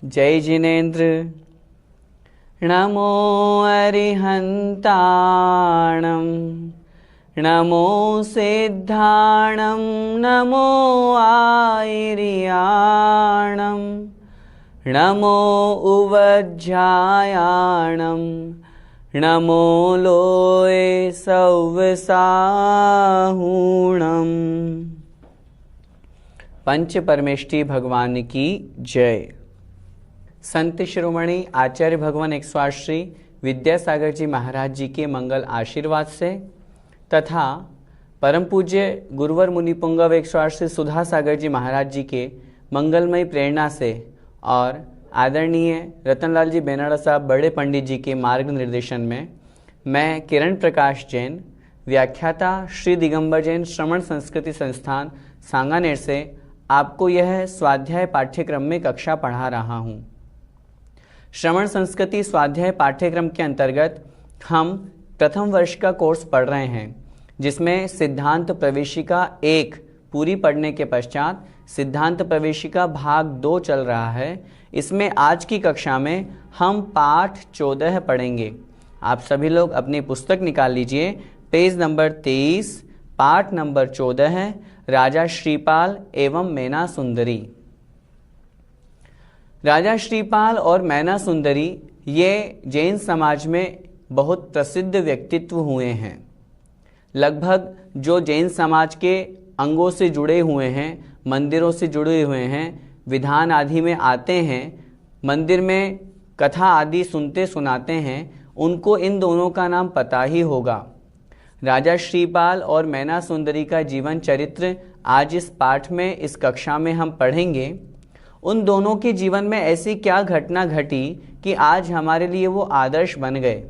जय जिनेन्द्र। नमो अरिहन्ताणं नमो सिद्धाणं नमो आयर्याणं नमो उवज्झायाणं नमो लोये सव्वसाहूणम्। पंच परमेष्टि भगवान की जय। संत शिरोमणि आचार्य भगवान 108 श्री विद्यासागर जी महाराज जी के मंगल आशीर्वाद से तथा परम पूज्य गुरुवर मुनि पुंगव 108 श्री सुधा सागर जी महाराज जी के मंगलमयी प्रेरणा से और आदरणीय रतनलाल जी बेनाड़ा साहब बड़े पंडित जी के मार्ग निर्देशन में मैं किरण प्रकाश जैन, व्याख्याता श्री दिगंबर जैन श्रवण संस्कृति संस्थान सांगानेर से आपको यह स्वाध्याय पाठ्यक्रम में कक्षा पढ़ा रहा हूँ। श्रवण संस्कृति स्वाध्याय पाठ्यक्रम के अंतर्गत हम प्रथम वर्ष का कोर्स पढ़ रहे हैं, जिसमें सिद्धांत प्रवेशिका 1 पूरी पढ़ने के पश्चात सिद्धांत प्रवेशिका भाग 2 चल रहा है। इसमें आज की कक्षा में हम पाठ 14 पढ़ेंगे। आप सभी लोग अपनी पुस्तक निकाल लीजिए, पेज नंबर 23, पाठ नंबर 14 है, राजा श्रीपाल एवं मैना सुंदरी। राजा श्रीपाल और मैना सुंदरी ये जैन समाज में बहुत प्रसिद्ध व्यक्तित्व हुए हैं। लगभग जो जैन समाज के अंगों से जुड़े हुए हैं, मंदिरों से जुड़े हुए हैं, विधान आदि में आते हैं, मंदिर में कथा आदि सुनते सुनाते हैं, उनको इन दोनों का नाम पता ही होगा। राजा श्रीपाल और मैना सुंदरी का जीवन चरित्र आज इस पाठ में, इस कक्षा में हम पढ़ेंगे। उन दोनों के जीवन में ऐसी क्या घटना घटी कि आज हमारे लिए वो आदर्श बन गए।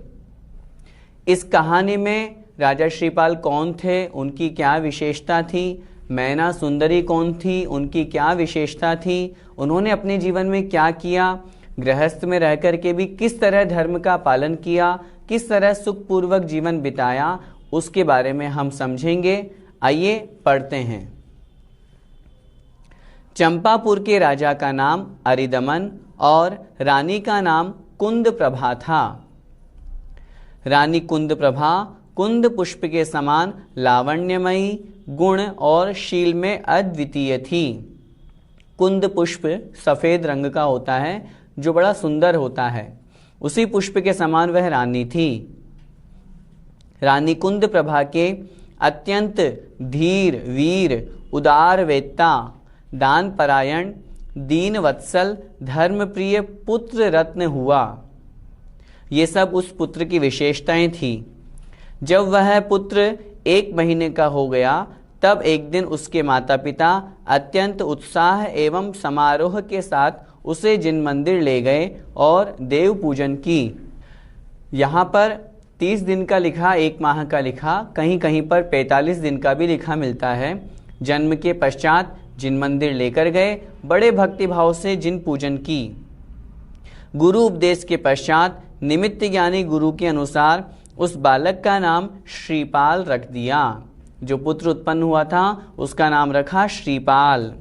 इस कहानी में राजा श्रीपाल कौन थे, उनकी क्या विशेषता थी, मैना सुंदरी कौन थी, उनकी क्या विशेषता थी, उन्होंने अपने जीवन में क्या किया, गृहस्थ में रहकर के भी किस तरह धर्म का पालन किया, किस तरह सुखपूर्वक जीवन बिताया, उसके बारे में हम समझेंगे। आइए पढ़ते हैं। चंपापुर के राजा का नाम अरिदमन और रानी का नाम कुंद प्रभा था। रानी कुंद प्रभा कुंद पुष्प के समान लावण्यमयी, गुण और शील में अद्वितीय थी। कुंद पुष्प सफेद रंग का होता है जो बड़ा सुंदर होता है, उसी पुष्प के समान वह रानी थी। रानी कुंद प्रभा के अत्यंत धीर, वीर, उदार वेत्ता, दान परायण, दीन वत्सल, धर्म प्रिय पुत्र रत्न हुआ। ये सब उस पुत्र की विशेषताएं थी। जब वह पुत्र 1 महीने का हो गया, तब एक दिन उसके माता पिता अत्यंत उत्साह एवं समारोह के साथ उसे जिन मंदिर ले गए और देव पूजन की। यहाँ पर 30 दिन का लिखा, 1 माह का लिखा, कहीं कहीं पर 45 दिन का भी लिखा मिलता है। जन्म के पश्चात जिन मंदिर लेकर गए, बड़े भक्तिभाव से जिन पूजन की। गुरु उपदेश के पश्चात निमित्त ज्ञानी गुरु के अनुसार उस बालक का नाम श्रीपाल रख दिया। जो पुत्र उत्पन्न हुआ था उसका नाम रखा श्रीपाल।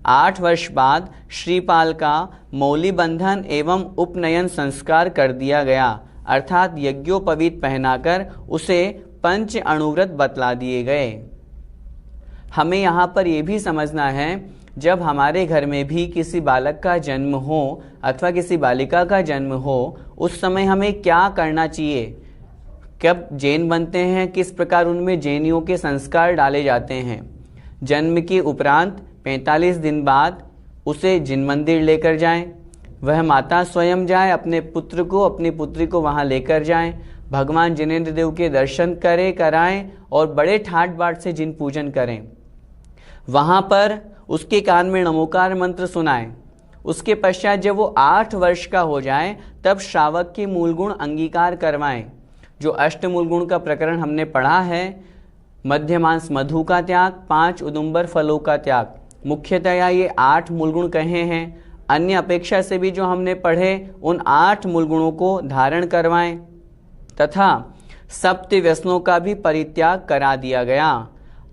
8 वर्ष बाद श्रीपाल का मौली बंधन एवं उपनयन संस्कार कर दिया गया, अर्थात यज्ञोपवीत पहनाकर उसे पंच अणुव्रत बतला दिए गए। हमें यहाँ पर यह भी समझना है, जब हमारे घर में भी किसी बालक का जन्म हो अथवा किसी बालिका का जन्म हो, उस समय हमें क्या करना चाहिए, कब जैन बनते हैं, किस प्रकार उनमें जैनियों के संस्कार डाले जाते हैं। जन्म के उपरांत 45 दिन बाद उसे जिन मंदिर लेकर जाएं, वह माता स्वयं जाए, अपने पुत्र को, अपनी पुत्री को वहाँ लेकर जाएं, भगवान जिनेन्द्र देव के दर्शन कराएं और बड़े ठाट बाट से जिन पूजन करें। वहाँ पर उसके कान में नमोकार मंत्र सुनाएं। उसके पश्चात जब वो 8 वर्ष का हो जाए, तब श्रावक के मूलगुण अंगीकार करवाएं। जो अष्टमूल गुण का प्रकरण हमने पढ़ा है, मध्यमांस मधु का त्याग, 5 उदुम्बर फलों का त्याग, मुख्यतया ये 8 मूलगुण कहे हैं। अन्य अपेक्षा से भी जो हमने पढ़े, उन 8 मूलगुणों को धारण करवाएं तथा सप्त व्यसनों का भी परित्याग करा दिया गया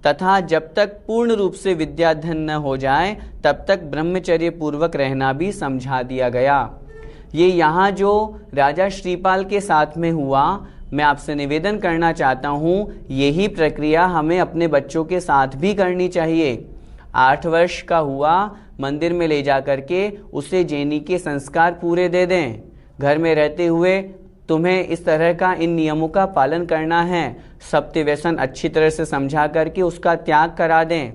तथा जब तक पूर्ण रूप से विद्याधन न हो जाए तब तक ब्रह्मचर्य पूर्वक रहना भी समझा दिया गया। ये यहाँ जो राजा श्रीपाल के साथ में हुआ, मैं आपसे निवेदन करना चाहता हूँ, यही प्रक्रिया हमें अपने बच्चों के साथ भी करनी चाहिए। 8 वर्ष का हुआ, मंदिर में ले जा करके उसे जैनी के संस्कार पूरे दे दें। घर में रहते हुए तुम्हें इस तरह का इन नियमों का पालन करना है। सप्त व्यसन अच्छी तरह से समझा करके उसका त्याग करा दें।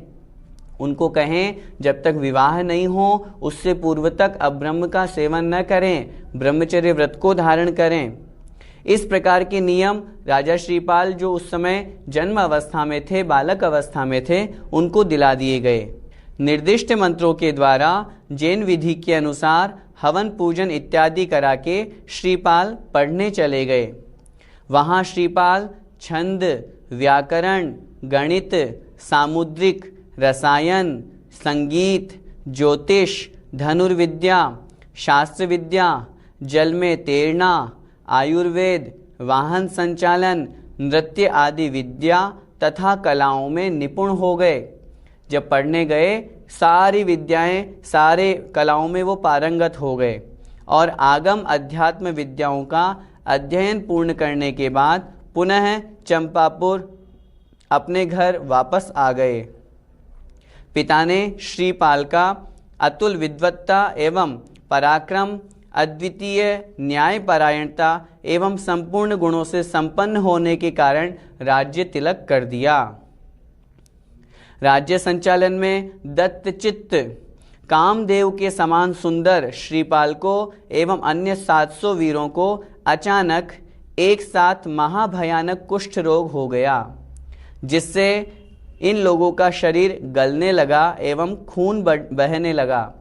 उनको कहें जब तक विवाह नहीं हो उससे पूर्व तक अब्रह्म का सेवन न करें, ब्रह्मचर्य व्रत को धारण करें। इस प्रकार के नियम राजा श्रीपाल जो उस समय जन्म अवस्था में थे, बालक अवस्था में थे, उनको दिला दिए गए। निर्दिष्ट मंत्रों के द्वारा जैन विधि के अनुसार हवन पूजन इत्यादि करा के श्रीपाल पढ़ने चले गए। वहाँ श्रीपाल छंद, व्याकरण, गणित, सामुद्रिक, रसायन, संगीत, ज्योतिष, धनुर्विद्या, शास्त्र विद्या, जल में तैरना, आयुर्वेद, वाहन संचालन, नृत्य आदि विद्या तथा कलाओं में निपुण हो गए। जब पढ़ने गए सारी विद्याएं, सारे कलाओं में वो पारंगत हो गए और आगम अध्यात्म विद्याओं का अध्ययन पूर्ण करने के बाद पुनः चंपापुर अपने घर वापस आ गए। पिता ने श्रीपाल का अतुल विद्वत्ता एवं पराक्रम, अद्वितीय न्यायपरायणता एवं संपूर्ण गुणों से संपन्न होने के कारण राज्य तिलक कर दिया। राज्य संचालन में दत्तचित्त कामदेव के समान सुंदर श्रीपाल को एवं अन्य 700 वीरों को अचानक एक साथ महाभयानक कुष्ठ रोग हो गया, जिससे इन लोगों का शरीर गलने लगा एवं खून बहने लगा।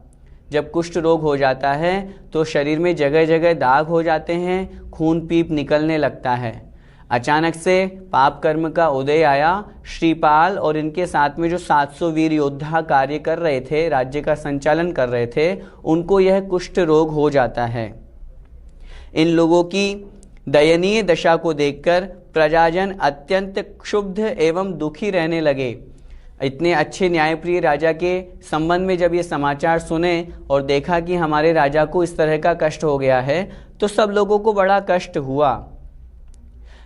जब कुष्ठ रोग हो जाता है तो शरीर में जगह जगह दाग हो जाते हैं, खून पीप निकलने लगता है। अचानक से पाप कर्म का उदय आया। श्रीपाल और इनके साथ में जो 700 वीर योद्धा कार्य कर रहे थे, राज्य का संचालन कर रहे थे, उनको यह कुष्ठ रोग हो जाता है। इन लोगों की दयनीय दशा को देखकर प्रजाजन अत्यंत क्षुब्ध एवं दुखी रहने लगे। इतने अच्छे न्यायप्रिय राजा के संबंध में जब ये समाचार सुने और देखा कि हमारे राजा को इस तरह का कष्ट हो गया है, तो सब लोगों को बड़ा कष्ट हुआ।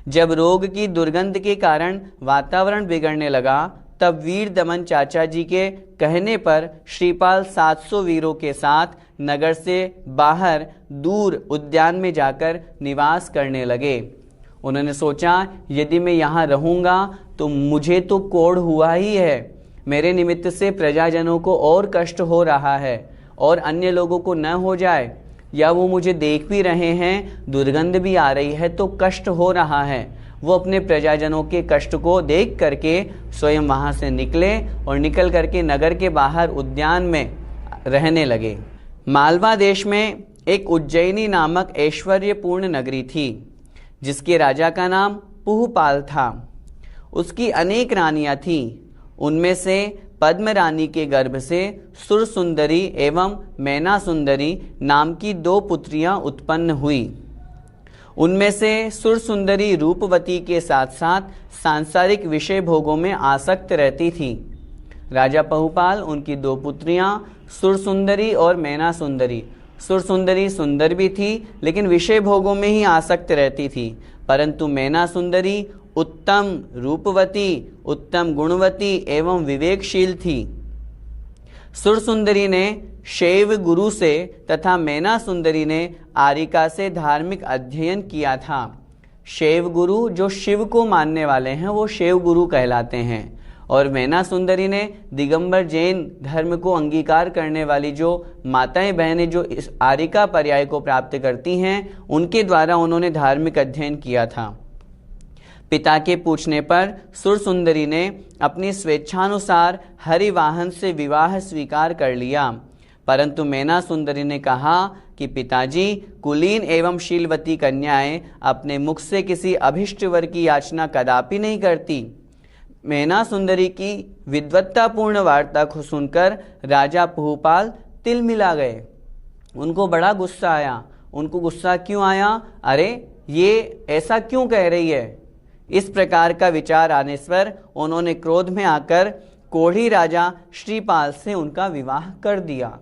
जब रोग की दुर्गंध के कारण वातावरण बिगड़ने लगा, तब वीर दमन चाचा जी के कहने पर श्रीपाल 700 वीरों के साथ नगर से बाहर दूर उद्यान में जाकर निवास करने लगे। उन्होंने सोचा यदि मैं यहाँ रहूँगा तो मुझे तो कोढ़ हुआ ही है, मेरे निमित्त से प्रजाजनों को और कष्ट हो रहा है और अन्य लोगों को न हो जाए, या वो मुझे देख भी रहे हैं, दुर्गंध भी आ रही है तो कष्ट हो रहा है। वो अपने प्रजाजनों के कष्ट को देख करके स्वयं वहाँ से निकले और निकल करके नगर के बाहर उद्यान में रहने लगे। मालवा देश में एक उज्जैनी नामक ऐश्वर्यपूर्ण नगरी थी, जिसके राजा का नाम पुहपाल था। उसकी अनेक रानियां थीं। उनमें से पद्म रानी के गर्भ से सुरसुंदरी एवं मैना सुंदरी नाम की 2 पुत्रियां उत्पन्न हुई। उनमें से सुरसुंदरी रूपवती के साथ साथ सांसारिक विषय भोगों में आसक्त रहती थी। राजा पहुपाल उनकी 2 पुत्रियां सुरसुंदरी और मैना सुंदरी, सुरसुंदरी सुंदर भी थी लेकिन विषय भोगों में ही आसक्त रहती थी, परंतु मैना सुंदरी उत्तम रूपवती, उत्तम गुणवती एवं विवेकशील थी। सुरसुंदरी ने शैव गुरु से तथा मैना सुंदरी ने आरिका से धार्मिक अध्ययन किया था। शैव गुरु जो शिव को मानने वाले हैं वो शैव गुरु कहलाते हैं, और मैना सुंदरी ने दिगंबर जैन धर्म को अंगीकार करने वाली जो माताएं बहनें जो इस आरिका पर्याय को प्राप्त करती हैं, उनके द्वारा उन्होंने धार्मिक अध्ययन किया था। पिता के पूछने पर सुरसुंदरी ने अपनी स्वेच्छानुसार हरिवाहन से विवाह स्वीकार कर लिया, परंतु मैना सुंदरी ने कहा कि पिताजी, कुलीन एवं शीलवती कन्याएं अपने मुख से किसी अभिष्ट वर की याचना कदापि नहीं करती। मैना सुंदरी की विद्वत्तापूर्ण वार्ता को सुनकर राजा पुहपाल तिलमिला गए। उनको बड़ा गुस्सा आया। उनको गुस्सा क्यों आया? अरे ये ऐसा क्यों कह रही है, इस प्रकार का विचार आने पर उन्होंने क्रोध में आकर कोढ़ी राजा श्रीपाल से उनका विवाह कर दिया।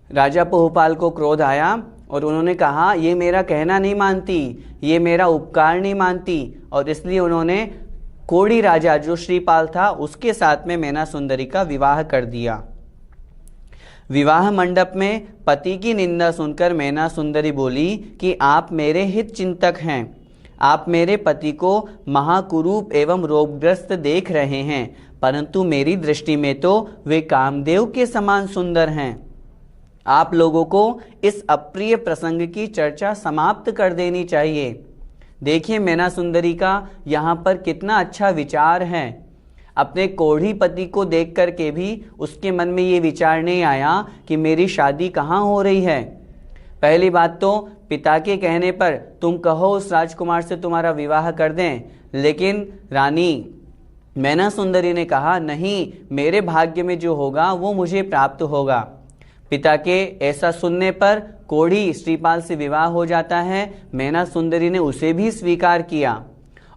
राजा पहुपाल को क्रोध आया और उन्होंने कहा, ये मेरा कहना नहीं मानती, ये मेरा उपकार नहीं मानती, और इसलिए उन्होंने कोढ़ी राजा जो श्रीपाल था उसके साथ में मैना सुंदरी का विवाह कर दिया। विवाह मंडप में पति की निंदा सुनकर मैना सुंदरी बोली कि आप मेरे हित चिंतक हैं, आप मेरे पति को महाकुरूप एवं रोगग्रस्त देख रहे हैं, परंतु मेरी दृष्टि में तो वे कामदेव के समान सुंदर हैं। आप लोगों को इस अप्रिय प्रसंग की चर्चा समाप्त कर देनी चाहिए। देखिए मैना सुंदरी का यहाँ पर कितना अच्छा विचार है। अपने कोढ़ी पति को देख कर के भी उसके मन में ये विचार नहीं आया कि मेरी शादी कहाँ हो रही है। पहली बात तो पिता के कहने पर तुम कहो उस राजकुमार से तुम्हारा विवाह कर दें, लेकिन रानी मैना सुंदरी ने कहा, नहीं, मेरे भाग्य में जो होगा वो मुझे प्राप्त होगा। पिता के ऐसा सुनने पर कोढ़ी श्रीपाल से विवाह हो जाता है। मैना सुंदरी ने उसे भी स्वीकार किया,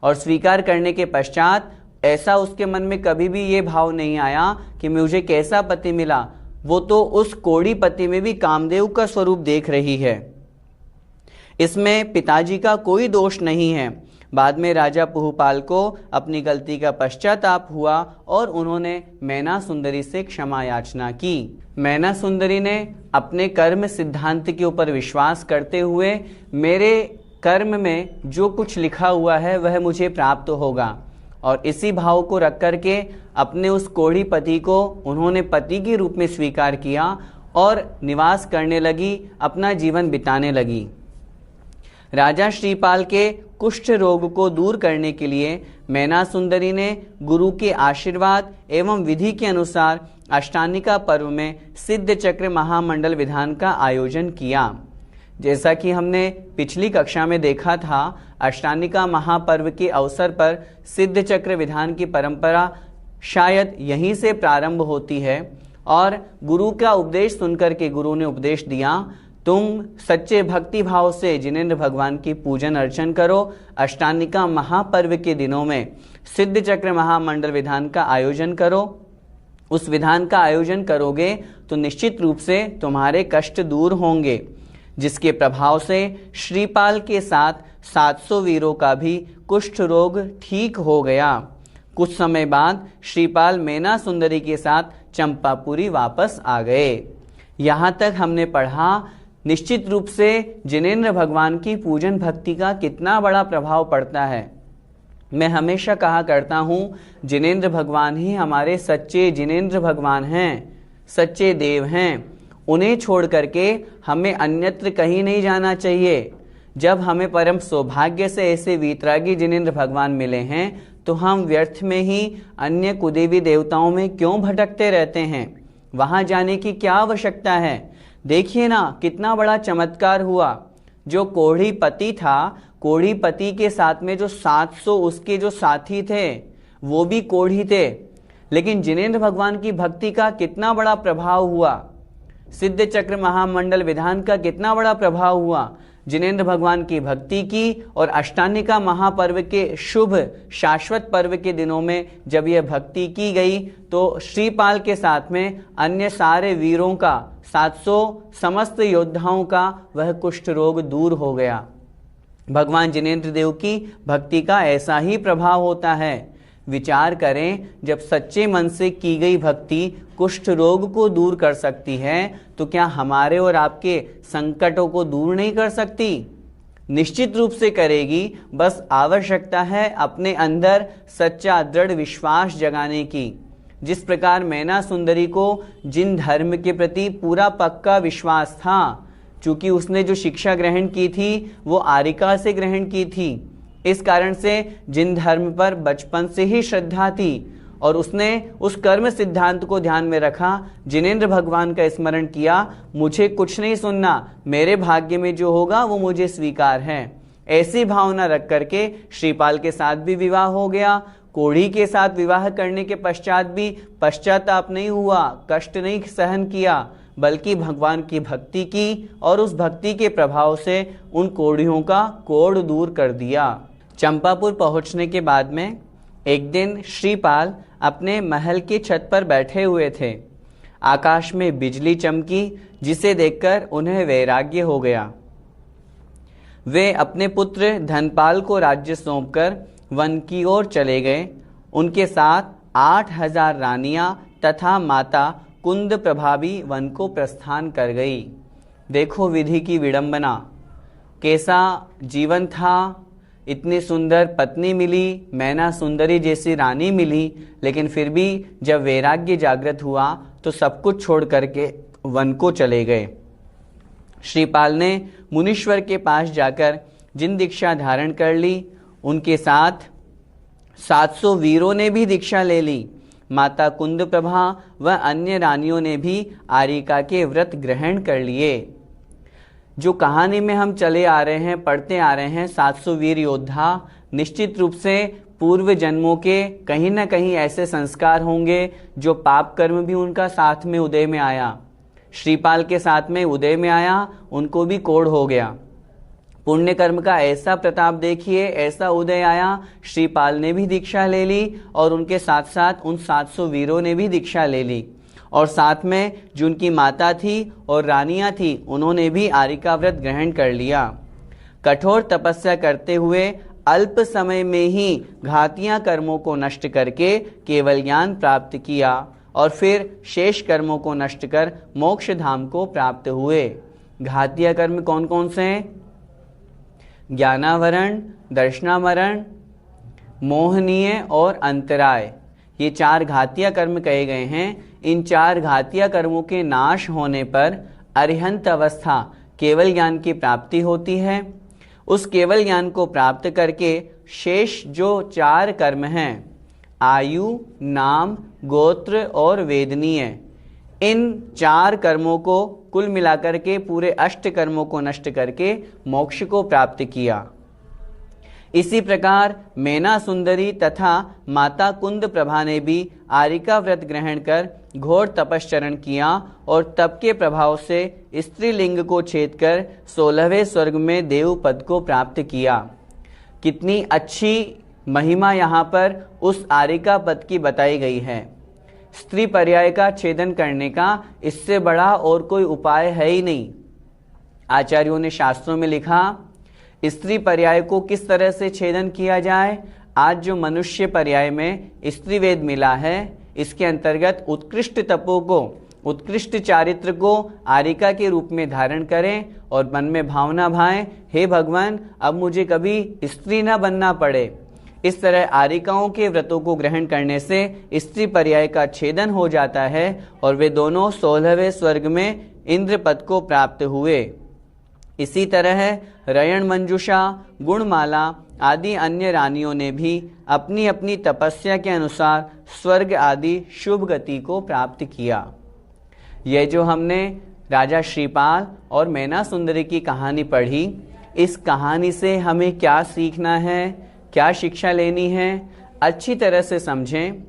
और स्वीकार करने के पश्चात ऐसा उसके मन में कभी भी ये भाव नहीं आया कि मुझे कैसा पति मिला, वो तो उस कोढ़ी पति में भी कामदेव का स्वरूप देख रही है। इसमें पिताजी का कोई दोष नहीं है। बाद में राजा पहुपाल को अपनी गलती का पश्चाताप हुआ और उन्होंने मैना सुंदरी से क्षमा याचना की। मैना सुंदरी ने अपने कर्म सिद्धांत के ऊपर विश्वास करते हुए मेरे कर्म में जो कुछ लिखा हुआ है वह मुझे प्राप्त होगा, और इसी भाव को रख करके अपने उस कोढ़ी पति को उन्होंने पति के रूप में स्वीकार किया और निवास करने लगी, अपना जीवन बिताने लगी। राजा श्रीपाल के कुष्ठ रोग को दूर करने के लिए मैना सुंदरी ने गुरु के आशीर्वाद एवं विधि के अनुसार अष्टानिका पर्व में सिद्ध चक्र महामंडल विधान का आयोजन किया। जैसा कि हमने पिछली कक्षा में देखा था, अष्टानिका महापर्व के अवसर पर सिद्ध चक्र विधान की परंपरा शायद यहीं से प्रारंभ होती है, और गुरु का उपदेश सुनकर के गुरु ने उपदेश दिया, तुम सच्चे भक्ति भाव से जिनेंद्र भगवान की पूजन अर्चन करो। अष्टानिका महापर्व के दिनों में सिद्ध चक्र महामंडल विधान का आयोजन करो। उस विधान का आयोजन करोगे तो निश्चित रूप से तुम्हारे कष्ट दूर होंगे, जिसके प्रभाव से श्रीपाल के साथ 700 वीरों का भी कुष्ठ रोग ठीक हो गया। कुछ समय बाद श्रीपाल मैना सुंदरी के साथ चंपापुरी वापस आ गए। यहाँ तक हमने पढ़ा निश्चित रूप से जिनेंद्र भगवान की पूजन भक्ति का कितना बड़ा प्रभाव पड़ता है। मैं हमेशा कहा करता हूँ, जिनेंद्र भगवान ही हमारे सच्चे जिनेंद्र भगवान हैं, सच्चे देव हैं। उन्हें छोड़ करके हमें अन्यत्र कहीं नहीं जाना चाहिए। जब हमें परम सौभाग्य से ऐसे वीतरागी जिनेंद्र भगवान मिले हैं, तो हम व्यर्थ में ही अन्य कुदेवी देवताओं में क्यों भटकते रहते हैं? वहां जाने की क्या आवश्यकता है? देखिए ना, कितना बड़ा चमत्कार हुआ। जो कोढ़ी पति था, कोढ़ी पति के साथ में जो 700 उसके जो साथी थे वो भी कोढ़ी थे, लेकिन जिनेंद्र भगवान की भक्ति का कितना बड़ा प्रभाव हुआ। सिद्ध चक्र महामंडल विधान का कितना बड़ा प्रभाव हुआ। जिनेंद्र भगवान की भक्ति की, और अष्टानिका महापर्व के शुभ शाश्वत पर्व के दिनों में जब यह भक्ति की गई, तो श्रीपाल के साथ में अन्य सारे वीरों का, 700 समस्त योद्धाओं का वह कुष्ठ रोग दूर हो गया। भगवान जिनेंद्र देव की भक्ति का ऐसा ही प्रभाव होता है। विचार करें, जब सच्चे मन से की गई भक्ति कुष्ठ रोग को दूर कर सकती है, तो क्या हमारे और आपके संकटों को दूर नहीं कर सकती? निश्चित रूप से करेगी। बस आवश्यकता है अपने अंदर सच्चा दृढ़ विश्वास जगाने की। जिस प्रकार मैना सुंदरी को जिन धर्म के प्रति पूरा पक्का विश्वास था, चूंकि उसने जो शिक्षा ग्रहण की थी वो आरिका से ग्रहण की थी, इस कारण से जिन धर्म पर बचपन से ही श्रद्धा थी, और उसने उस कर्म सिद्धांत को ध्यान में रखा, जिनेंद्र भगवान का स्मरण किया, मुझे कुछ नहीं सुनना, मेरे भाग्य में जो होगा वो मुझे स्वीकार है। ऐसी भावना रख करके श्रीपाल के साथ भी विवाह हो गया। कोढ़ी के साथ विवाह करने के पश्चात भी पश्चाताप नहीं हुआ, कष्ट नहीं सहन किया, बल्कि भगवान की भक्ति की, और उस भक्ति के प्रभाव से उन कोढ़ियों का कोढ़ दूर कर दिया। चंपापुर पहुंचने के बाद में एक दिन श्रीपाल अपने महल की छत पर बैठे हुए थे। आकाश में बिजली चमकी, जिसे देखकर उन्हें वैराग्य हो गया। वे अपने पुत्र धनपाल को राज्य सौंपकर वन की ओर चले गए। उनके साथ 8,000 रानियां तथा माता कुंद प्रभा भी वन को प्रस्थान कर गई। देखो विधि की विडंबना, कैसा जीवन था। इतनी सुंदर पत्नी मिली, मैना सुंदरी जैसी रानी मिली, लेकिन फिर भी जब वैराग्य जागृत हुआ तो सब कुछ छोड़ करके वन को चले गए। श्रीपाल ने मुनीश्वर के पास जाकर जिन दीक्षा धारण कर ली, उनके साथ 700 वीरों ने भी दीक्षा ले ली। माता कुंद प्रभा व अन्य रानियों ने भी आरिका के व्रत ग्रहण कर लिए। जो कहानी में हम चले आ रहे हैं, पढ़ते आ रहे हैं, 700 वीर योद्धा, निश्चित रूप से पूर्व जन्मों के कहीं न कहीं ऐसे संस्कार होंगे जो पाप कर्म भी उनका साथ में उदय में आया। श्रीपाल के साथ में उदय में आया, उनको भी कोढ़ हो गया। पुण्य कर्म का ऐसा प्रताप देखिए, ऐसा उदय आया, श्रीपाल ने भी दीक्षा ले ली और उनके साथ साथ उन 700 वीरों ने भी दीक्षा ले ली। और साथ में जो उनकी माता थी और रानियां थी, उन्होंने भी आरिका व्रत ग्रहण कर लिया। कठोर तपस्या करते हुए अल्प समय में ही घातियां कर्मों को नष्ट करके केवल ज्ञान प्राप्त किया और फिर शेष कर्मों को नष्ट कर मोक्ष धाम को प्राप्त हुए। घातिया कर्म कौन कौन से हैं? ज्ञानावरण, दर्शनावरण, मोहनीय और अंतराय, ये 4 घातिया कर्म कहे गए हैं। इन 4 घातिया कर्मों के नाश होने पर अरिहंत अवस्था केवल ज्ञान की प्राप्ति होती है। उस केवल ज्ञान को प्राप्त करके शेष जो 4 कर्म हैं, आयु, नाम, गोत्र और वेदनीय, इन 4 कर्मों को कुल मिलाकर के पूरे 8 कर्मों को नष्ट करके मोक्ष को प्राप्त किया। इसी प्रकार मैना सुंदरी तथा माता कुंद प्रभा ने भी आरिका व्रत ग्रहण कर घोर तपश्चरण किया और तप के प्रभाव से स्त्रीलिंग को छेद कर 16वें स्वर्ग में देव पद को प्राप्त किया। कितनी अच्छी महिमा यहाँ पर उस आरिका पद की बताई गई है। स्त्री पर्याय का छेदन करने का इससे बड़ा और कोई उपाय है ही नहीं। आचार्यों ने शास्त्रों में लिखा, स्त्री पर्याय को किस तरह से छेदन किया जाए। आज जो मनुष्य पर्याय में स्त्री वेद मिला है, इसके अंतर्गत उत्कृष्ट तपों को, उत्कृष्ट चारित्र को आरिका के रूप में धारण करें और मन में भावना भाएं, हे भगवान, अब मुझे कभी स्त्री न बनना पड़े। इस तरह आरिकाओं के व्रतों को ग्रहण करने से स्त्री पर्याय का छेदन हो जाता है और वे दोनों 16वें स्वर्ग में इंद्र पद को प्राप्त हुए। इसी तरह रयण मंजुषा, गुणमाला आदि अन्य रानियों ने भी अपनी अपनी तपस्या के अनुसार स्वर्ग आदि शुभ गति को प्राप्त किया। यह जो हमने राजा श्रीपाल और मैना सुंदरी की कहानी पढ़ी, इस कहानी से हमें क्या सीखना है, क्या शिक्षा लेनी है, अच्छी तरह से समझें।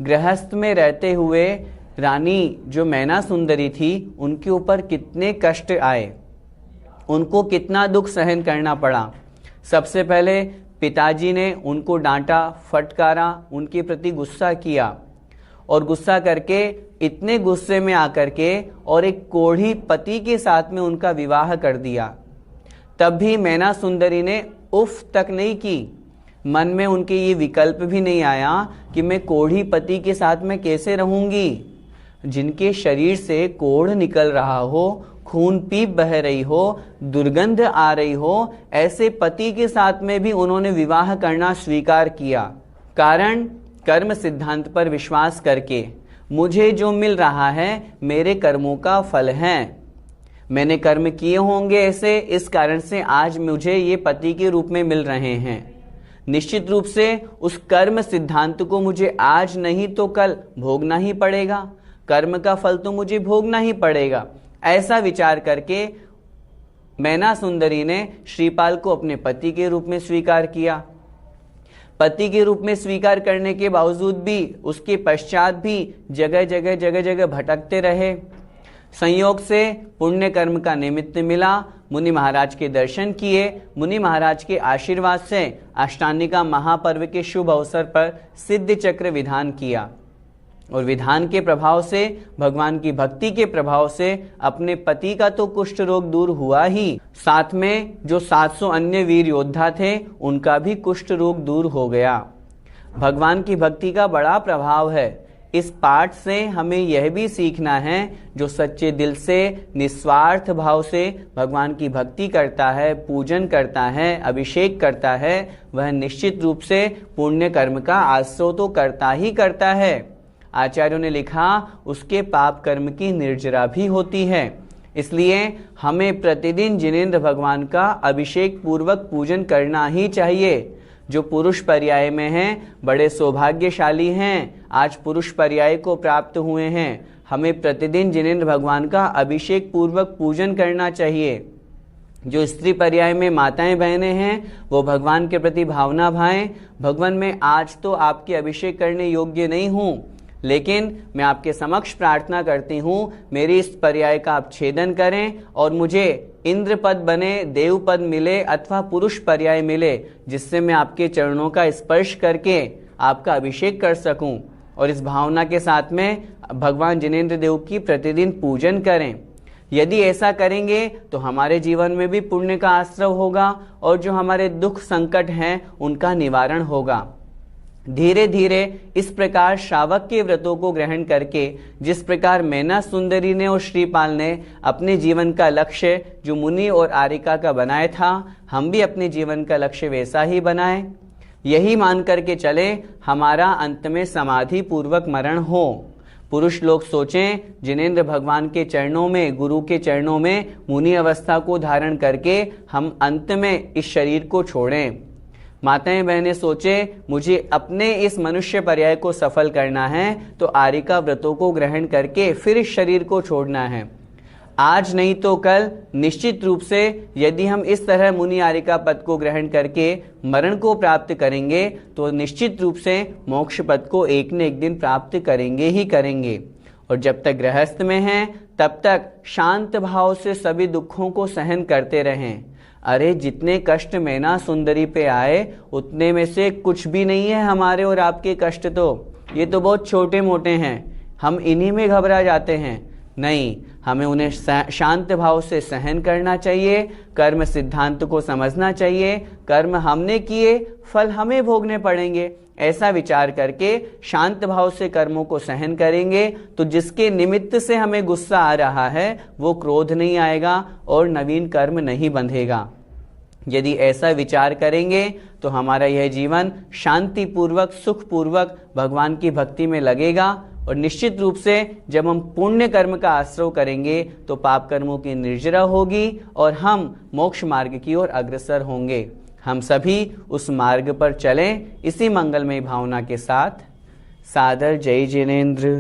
गृहस्थ में रहते हुए रानी जो मैना सुंदरी थी, उनके ऊपर कितने कष्ट आए, उनको कितना दुख सहन करना पड़ा। सबसे पहले पिताजी ने उनको डांटा, फटकारा, उनके प्रति गुस्सा किया और गुस्सा करके इतने गुस्से में आकर के और एक कोढ़ी पति के साथ में उनका विवाह कर दिया। तब भी मैना सुंदरी ने उफ तक नहीं की। मन में उनके ये विकल्प भी नहीं आया कि मैं कोढ़ी पति के साथ में कैसे रहूंगी। जिनके शरीर से कोढ़ निकल रहा हो, खून पीप बह रही हो, दुर्गंध आ रही हो, ऐसे पति के साथ में भी उन्होंने विवाह करना स्वीकार किया। कारण कर्म सिद्धांत पर विश्वास करके मुझे जो मिल रहा है मेरे कर्मों का फल है, मैंने कर्म किए होंगे ऐसे, इस कारण से आज मुझे ये पति के रूप में मिल रहे हैं। निश्चित रूप से उस कर्म सिद्धांत को मुझे आज नहीं तो कल भोगना ही पड़ेगा, कर्म का फल तो मुझे भोगना ही पड़ेगा। ऐसा विचार करके मैना सुंदरी ने श्रीपाल को अपने पति के रूप में स्वीकार किया। पति के रूप में स्वीकार करने के बावजूद भी उसके पश्चात भी जगह जगह भटकते रहे। संयोग से पुण्य कर्म का निमित्त मिला, मुनि महाराज के दर्शन किए। मुनि महाराज के आशीर्वाद से अष्टांगिका महापर्व के शुभ अवसर पर सिद्ध चक्र विधान किया और विधान के प्रभाव से, भगवान की भक्ति के प्रभाव से अपने पति का तो कुष्ठ रोग दूर हुआ ही, साथ में जो 700 अन्य वीर योद्धा थे उनका भी कुष्ठ रोग दूर हो गया। भगवान की भक्ति का बड़ा प्रभाव है। इस पाठ से हमें यह भी सीखना है, जो सच्चे दिल से निस्वार्थ भाव से भगवान की भक्ति करता है, पूजन करता है, अभिषेक करता है, वह निश्चित रूप से पुण्य कर्म का आश्रय तो करता ही करता है। आचार्यों ने लिखा, उसके पाप कर्म की निर्जरा भी होती है। इसलिए हमें प्रतिदिन जिनेंद्र भगवान का अभिषेक पूर्वक पूजन करना ही चाहिए। जो पुरुष पर्याय में हैं बड़े सौभाग्यशाली हैं, आज पुरुष पर्याय को प्राप्त हुए हैं। हमें प्रतिदिन जिनेंद्र भगवान का अभिषेक पूर्वक पूजन करना चाहिए। जो स्त्री पर्याय में माताएं बहनें हैं वो भगवान के प्रति भावना भाएं, भगवान मैं आज तो आपके अभिषेक करने योग्य नहीं हूँ, लेकिन मैं आपके समक्ष प्रार्थना करती हूँ मेरी इस पर्याय का आप छेदन करें और मुझे इंद्र पद बने, देव पद मिले अथवा पुरुष पर्याय मिले, जिससे मैं आपके चरणों का स्पर्श करके आपका अभिषेक कर सकूं। और इस भावना के साथ में भगवान जिनेंद्र देव की प्रतिदिन पूजन करें। यदि ऐसा करेंगे तो हमारे जीवन में भी पुण्य का आश्रय होगा और जो हमारे दुख संकट हैं उनका निवारण होगा। धीरे धीरे इस प्रकार श्रावक के व्रतों को ग्रहण करके, जिस प्रकार मैना सुंदरी ने और श्रीपाल ने अपने जीवन का लक्ष्य जो मुनि और आरिका का बनाया था, हम भी अपने जीवन का लक्ष्य वैसा ही बनाएं। यही मान करके चले हमारा अंत में समाधि पूर्वक मरण हो। पुरुष लोग सोचें जिनेंद्र भगवान के चरणों में, गुरु के चरणों में मुनि अवस्था को धारण करके हम अंत में इस शरीर को छोड़ें। माताएं बहनें सोचे मुझे अपने इस मनुष्य पर्याय को सफल करना है तो आरिका व्रतों को ग्रहण करके फिर इस शरीर को छोड़ना है। आज नहीं तो कल निश्चित रूप से यदि हम इस तरह मुनि आरिका पद को ग्रहण करके मरण को प्राप्त करेंगे तो निश्चित रूप से मोक्ष पद को एक न एक दिन प्राप्त करेंगे ही करेंगे। और जब तक गृहस्थ में हैं तब तक शांत भाव से सभी दुखों को सहन करते रहें। अरे जितने कष्ट मैना सुंदरी पे आए उतने में से कुछ भी नहीं है हमारे और आपके कष्ट, तो ये तो बहुत छोटे मोटे हैं, हम इन्हीं में घबरा जाते हैं। नहीं, हमें उन्हें शांत भाव से सहन करना चाहिए, कर्म सिद्धांत को समझना चाहिए। कर्म हमने किए, फल हमें भोगने पड़ेंगे, ऐसा विचार करके शांत भाव से कर्मों को सहन करेंगे तो जिसके निमित्त से हमें गुस्सा आ रहा है वो क्रोध नहीं आएगा और नवीन कर्म नहीं बंधेगा। यदि ऐसा विचार करेंगे तो हमारा यह जीवन शांति पूर्वक, सुख पूर्वक भगवान की भक्ति में लगेगा। और निश्चित रूप से जब हम पुण्य कर्म का आश्रय करेंगे तो पाप कर्मों की निर्जरा होगी और हम मोक्ष मार्ग की ओर अग्रसर होंगे। हम सभी उस मार्ग पर चलें, इसी मंगलमय भावना के साथ। सादर जय जिनेंद्र।